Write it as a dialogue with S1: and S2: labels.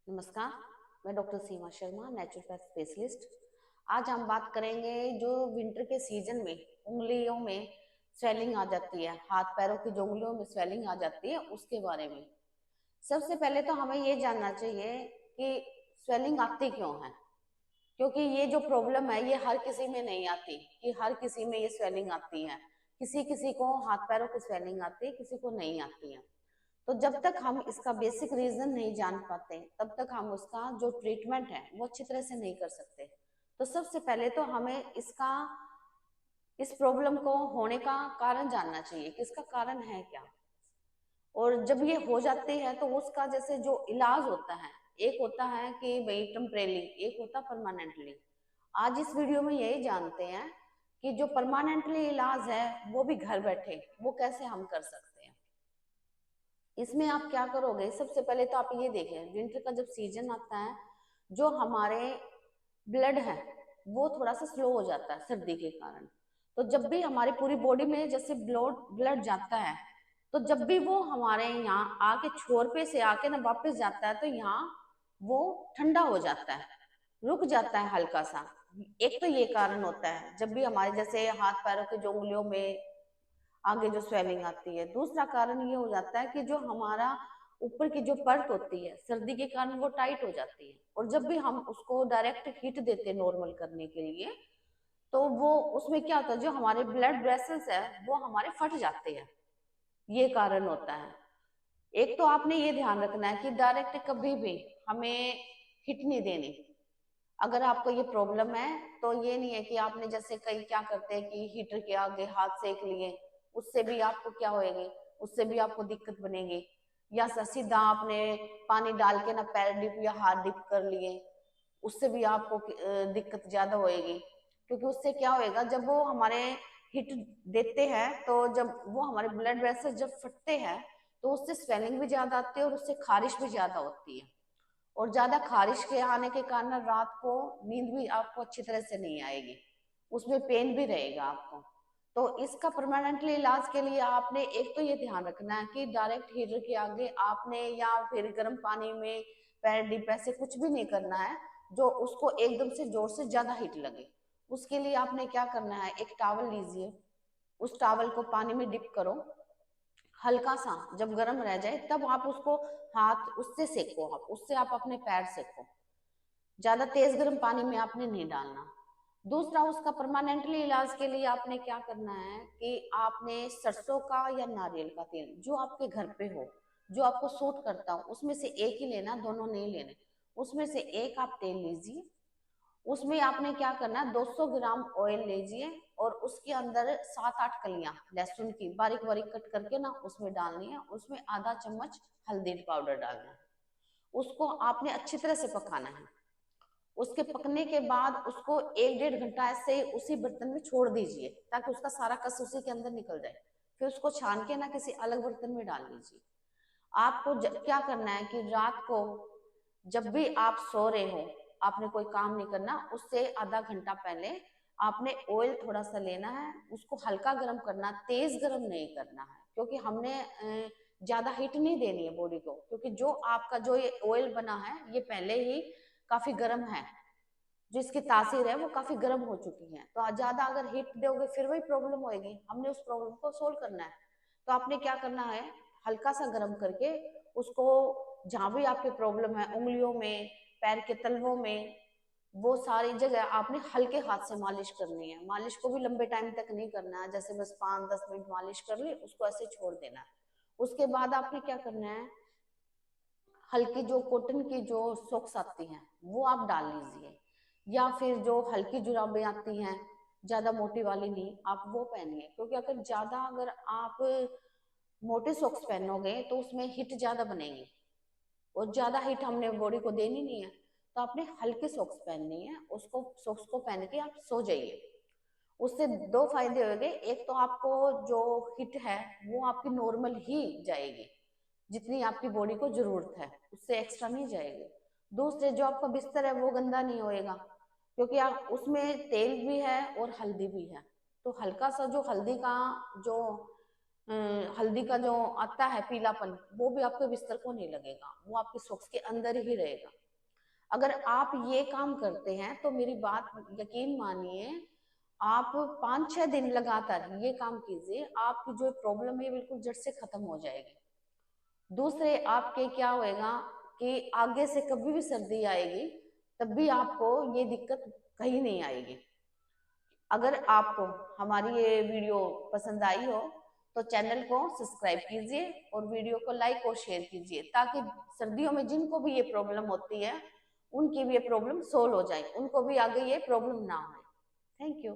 S1: नमस्कार। मैं डॉक्टर सीमा Sharma, naturopath specialist. आज हम बात करेंगे जो विंटर के सीजन में उंगलियों में स्वेलिंग आ जाती है, हाथ पैरों की जो उंगलियों में स्वेलिंग आ जाती है उसके बारे में। सबसे पहले तो हमें ये जानना चाहिए कि स्वेलिंग आती क्यों है, क्योंकि ये जो प्रॉब्लम है ये हर किसी में नहीं आती कि हर किसी में ये स्वेलिंग आती है। किसी किसी को हाथ पैरों की स्वेलिंग आती है, किसी को नहीं आती है। तो जब तक हम इसका बेसिक रीजन नहीं जान पाते तब तक हम उसका जो ट्रीटमेंट है वो अच्छी तरह से नहीं कर सकते। तो सबसे पहले तो हमें इस प्रॉब्लम को होने का कारण जानना चाहिए कि इसका कारण है क्या। और जब ये हो जाती है तो उसका जैसे जो इलाज होता है, एक होता है कि भाई टेम्परेली, एक होता परमानेंटली। आज इस वीडियो में यही जानते हैं कि जो परमानेंटली इलाज है वो भी घर बैठे वो कैसे हम कर सकते हैं। इसमें आप क्या करोगे, सबसे पहले तो आप ये देखें, विंटर का जब सीजन आता है जो हमारे ब्लड है वो थोड़ा सा स्लो हो जाता है सर्दी के कारण। तो जब भी हमारी पूरी बॉडी में जैसे ब्लड ब्लड जाता है, तो जब भी वो हमारे यहाँ आके छोर पे से आके ना वापस जाता है तो यहाँ वो ठंडा हो जाता है, रुक जाता है हल्का सा। एक तो ये कारण होता है जब भी हमारे जैसे हाथ पैरों की जो उंगलियों में आगे जो स्वेलिंग आती है। दूसरा कारण ये हो जाता है कि जो हमारा ऊपर की जो परत होती है सर्दी के कारण वो टाइट हो जाती है, और जब भी हम उसको डायरेक्ट हीट देते हैं नॉर्मल करने के लिए, तो वो उसमें क्या होता है, जो हमारे ब्लड वेसल्स है वो हमारे फट जाते हैं। ये कारण होता है। एक तो आपने ये ध्यान रखना है कि डायरेक्ट कभी भी हमें हिट नहीं देनी। अगर आपको ये प्रॉब्लम है तो ये नहीं है कि आपने जैसे कई क्या करते हैं कि हीटर के आगे हाथ सेक लिए, उससे भी आपको क्या होएगी, उससे भी आपको दिक्कत बनेगी। या सीधा आपने पानी डाल के ना पैर डिप या हाथ डिप कर लिए, उससे भी आपको दिक्कत ज्यादा होएगी। क्योंकि उससे क्या होएगा, जब वो हमारे हिट देते हैं तो जब वो हमारे ब्लड वेसल जब फटते हैं तो उससे स्वेलिंग भी ज्यादा आती है और उससे खारिश भी ज्यादा होती है। और ज्यादा खारिश के आने के कारण रात को नींद भी आपको अच्छी तरह से नहीं आएगी, उसमें पेन भी रहेगा आपको। तो इसका परमानेंटली इलाज के लिए आपने एक तो ये ध्यान रखना है कि डायरेक्ट हीटर के आगे आपने या फिर गर्म पानी में पैर डिप ऐसे कुछ भी नहीं करना है जो उसको एकदम से जोर से ज्यादा हीट लगे। उसके लिए आपने क्या करना है, एक टावल लीजिए, उस टावल को पानी में डिप करो, हल्का सा जब गर्म रह जाए तब आप उसको हाथ उससे सेको, आप उससे आप अपने पैर सेको, ज्यादा तेज गर्म पानी में आपने नहीं डालना। दूसरा, उसका परमानेंटली इलाज के लिए आपने क्या करना है कि आपने सरसों का या नारियल का तेल जो आपके घर पे हो, जो आपको सूट करता हो, उसमें से एक ही लेना, दोनों नहीं लेने। उसमें से एक आप तेल लीजिए, उसमें आपने क्या करना है, 200 ग्राम ऑयल लीजिए और उसके अंदर 7-8 कलियां लहसुन की बारीक बारीक कट करके ना उसमें डालनी है। उसमें आधा चम्मच हल्दी पाउडर डालना है। उसको आपने अच्छी तरह से पकाना है। उसके पकने के बाद उसको 1-1.5 घंटा ऐसे ही उसी बर्तन में छोड़ दीजिए ताकि उसका सारा कस उसी के अंदर निकल जाए। फिर उसको छान के ना किसी अलग बर्तन में डाल लीजिए। आपको क्या करना है कि रात को जब भी आप सो रहे हो, आपने कोई काम नहीं करना, उससे आधा घंटा पहले आपने ऑयल थोड़ा सा लेना है, उसको हल्का गर्म करना, तेज गर्म नहीं करना है, क्योंकि हमने ज्यादा हीट नहीं देनी है बॉडी को, क्योंकि जो आपका जो ये ऑयल बना है ये पहले ही काफी गर्म है, जो इसकी तासीर है वो काफी गर्म हो चुकी है। तो ज्यादा अगर हीट दोगे फिर वही प्रॉब्लम होगी, हमने उस प्रॉब्लम को सोल्व करना है। तो आपने क्या करना है, हल्का सा गर्म करके उसको, जहां भी आपकी प्रॉब्लम है उंगलियों में, पैर के तलवों में, वो सारी जगह आपने हल्के हाथ से मालिश करनी है। मालिश को भी लंबे टाइम तक नहीं करना है, जैसे बस 5-10 मिनट मालिश कर ली उसको ऐसे छोड़ देना है। उसके बाद आपने क्या करना है, हल्की जो कॉटन की जो सॉक्स आती हैं वो आप डाल लीजिए, या फिर जो हल्की जुराबें आती हैं, ज्यादा मोटी वाली नहीं, आप वो पहनिए। क्योंकि अगर आप मोटे सॉक्स पहनोगे तो उसमें हिट ज्यादा बनेगी और ज्यादा हिट हमने बॉडी को देनी नहीं है। तो आपने हल्के सॉक्स पहननी है, उसको सॉक्स को पहन के आप सो जाइए। उससे दो फायदे हो गए, एक तो आपको जो हिट है वो आपकी नॉर्मल ही जाएगी, जितनी आपकी बॉडी को जरूरत है उससे एक्स्ट्रा नहीं जाएगी। दूसरे, जो आपका बिस्तर है वो गंदा नहीं होएगा, क्योंकि आप उसमें तेल भी है और हल्दी भी है। तो हल्का सा जो हल्दी का जो हल्दी का जो आता है पीलापन, वो भी आपके बिस्तर को नहीं लगेगा, वो आपके सॉक्स के अंदर ही रहेगा। अगर आप ये काम करते हैं तो मेरी बात यकीन मानिए, आप 5-6 दिन लगातार ये काम कीजिए, आपकी जो प्रॉब्लम है बिल्कुल जड़ से खत्म हो जाएगी। दूसरे आपके क्या होएगा कि आगे से कभी भी सर्दी आएगी तब भी आपको ये दिक्कत कहीं नहीं आएगी। अगर आपको हमारी ये वीडियो पसंद आई हो तो चैनल को सब्सक्राइब कीजिए और वीडियो को लाइक और शेयर कीजिए, ताकि सर्दियों में जिनको भी ये प्रॉब्लम होती है उनकी भी ये प्रॉब्लम सोल्व हो जाए, उनको भी आगे ये प्रॉब्लम ना हो। Thank you.